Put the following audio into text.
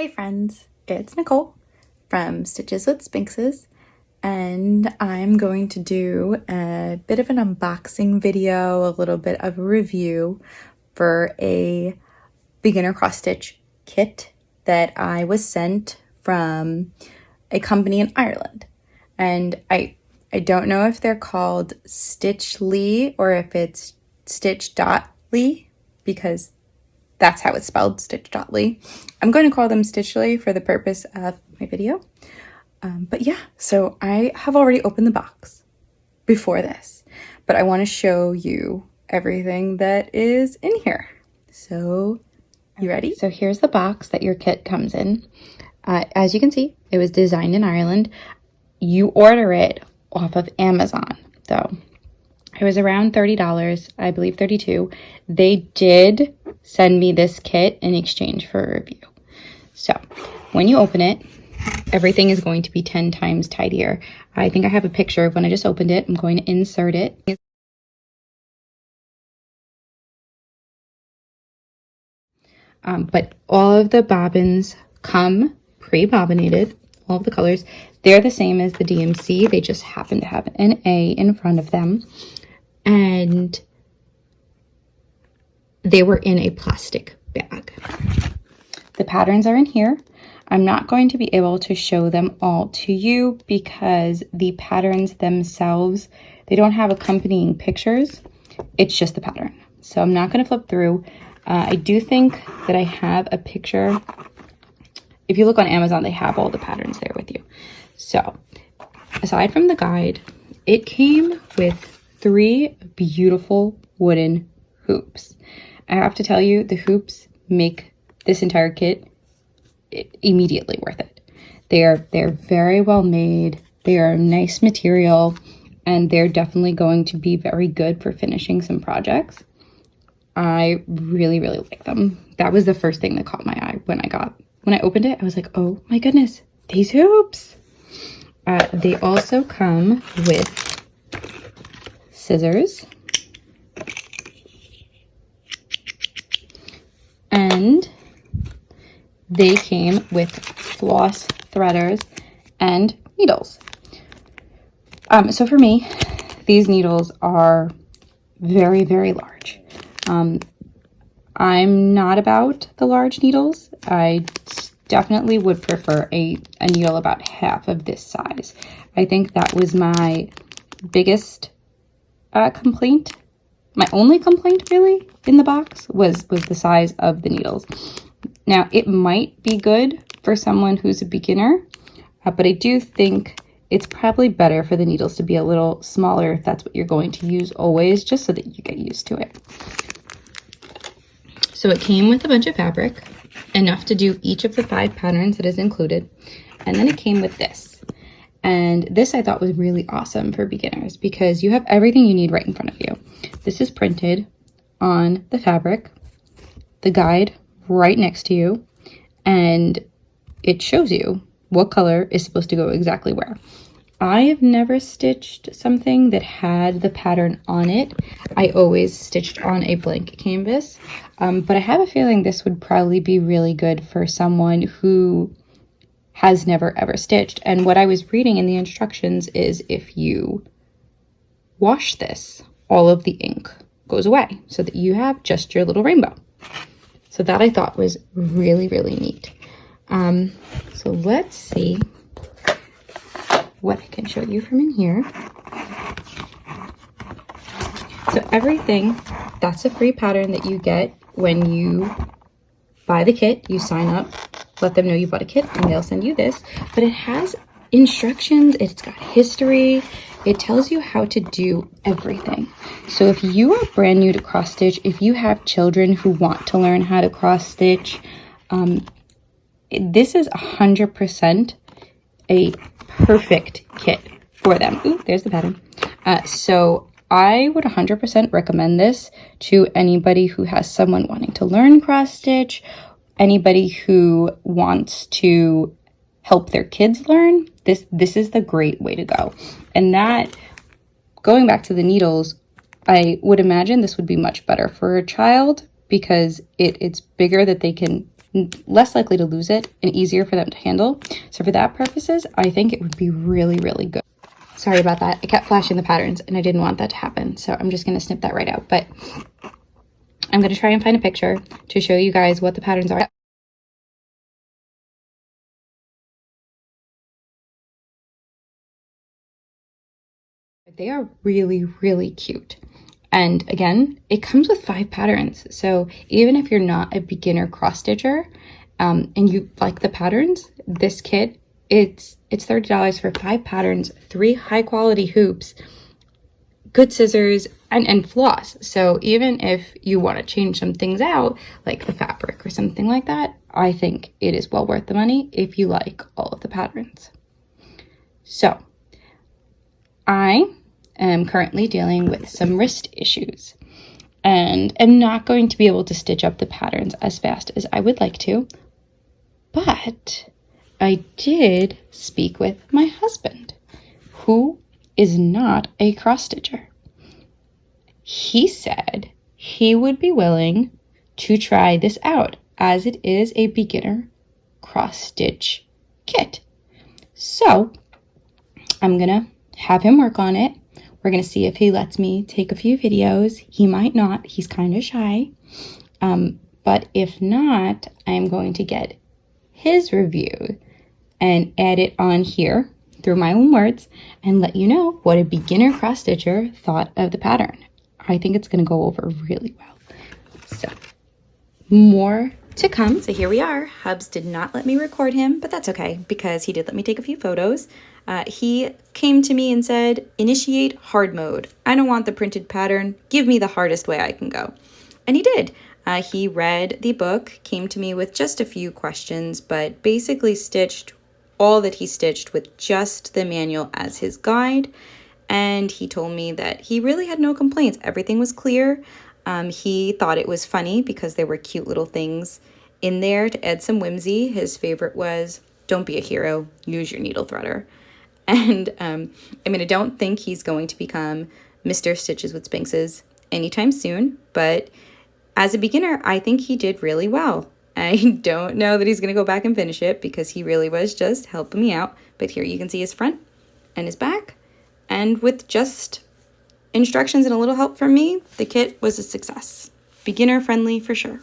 Hey friends, it's Nicole from Stitches with Sphinxes, and I'm going to do a bit of an unboxing video, a little bit of a review for a beginner cross stitch kit that I was sent from a company in Ireland. And I don't know if they're called Stitchly or if it's Stitch.ly, because that's how it's spelled, Stitch.ly. I'm going to call them Stitchly for the purpose of my video. But yeah, so I have already opened the box before this, but I want to show you everything that is in here. So, you ready? So here's the box that your kit comes in. As you can see, it was designed in Ireland. You order it off of Amazon, though. It was around $30, I believe $32. They did send me this kit in exchange for a review. So when you open it, everything is going to be 10 times tidier. I think I have a picture of when I just opened it. I'm going to insert it. But all of the bobbins come pre-bobbinated, all of the colors. They're the same as the DMC. They just happen to have an A in front of them. And they were in a plastic bag. The patterns are in here. I'm not going to be able to show them all to you because the patterns themselves, they don't have accompanying pictures. It's just the pattern. So I'm not going to flip through. I do think that I have a picture. If you look on Amazon, they have all the patterns there with you. So aside from the guide, it came with 3 beautiful wooden hoops. I have to tell you, the hoops make this entire kit immediately worth it. They're very well made. They are a nice material, and they're definitely going to be very good for finishing some projects. I really like them. That was the first thing that caught my eye when I opened it. I was like, oh my goodness, these hoops. They also come with scissors, and they came with Floss Threaders and needles. So for me, these needles are very large. I'm not about the large needles. I definitely would prefer a needle about half of this size. I think that was my biggest complaint. My only complaint really in the box was the size of the needles. Now it might be good for someone who's a beginner, but I do think it's probably better for the needles to be a little smaller if that's what you're going to use always, just so that you get used to it. So it came with a bunch of fabric, enough to do each of the 5 patterns that is included, and then it came with this. And this I thought was really awesome for beginners because you have everything you need right in front of you. This is printed on the fabric, the guide right next to you, and it shows you what color is supposed to go exactly where. I have never stitched something that had the pattern on it. I always stitched on a blank canvas, but I have a feeling this would probably be really good for someone who has never ever stitched. And what I was reading in the instructions is if you wash this, all of the ink goes away so that you have just your little rainbow. So that I thought was really neat. So let's see what I can show you from in here. So everything, that's a free pattern that you get when you buy the kit. You sign up, let them know you bought a kit, and they'll send you this. But it has instructions, it's got history, it tells you how to do everything. So if you are brand new to cross stitch, if you have children who want to learn how to cross stitch, this is 100% a perfect kit for them. Ooh, there's the pattern. So I would 100% recommend this to anybody who has someone wanting to learn cross stitch, anybody who wants to help their kids learn. This is the great way to go. And that, going back to the needles, I would imagine this would be much better for a child because it's bigger, that they can less likely to lose it and easier for them to handle. So for that purposes, I think it would be really, really good. Sorry about that. I kept flashing the patterns and I didn't want that to happen. So I'm just going to snip that right out. But I'm going to try and find a picture to show you guys what the patterns are. They are really, really cute. And again, it comes with 5 patterns. So even if you're not a beginner cross stitcher and you like the patterns, this kit, it's $30 for 5 patterns, 3 high quality hoops, good scissors, and floss. So even if you want to change some things out, like the fabric or something like that, I think it is well worth the money if you like all of the patterns. So I am currently dealing with some wrist issues and am not going to be able to stitch up the patterns as fast as I would like to, but I did speak with my husband, who is not a cross stitcher. He said he would be willing to try this out as it is a beginner cross stitch kit. So I'm gonna have him work on it. We're going to see if he lets me take a few videos. He might not. He's kind of shy. But if not, I'm going to get his review and add it on here through my own words and let you know what a beginner cross stitcher thought of the pattern. I think it's going to go over really well. So more to come. So here we are. Hubs did not let me record him, but that's okay because he did let me take a few photos. He came to me and said, initiate hard mode. I don't want the printed pattern. Give me the hardest way I can go. And he did. He read the book, came to me with just a few questions, but basically stitched all that he stitched with just the manual as his guide. And he told me that he really had no complaints. Everything was clear. He thought it was funny because there were cute little things in there to add some whimsy. His favorite was, don't be a hero, use your needle threader. And I don't think he's going to become Mr. Stiches with Sphinxes anytime soon, but as a beginner, I think he did really well. I don't know that he's going to go back and finish it because he really was just helping me out. But here you can see his front and his back. And with just instructions and a little help from me, the kit was a success. Beginner friendly for sure.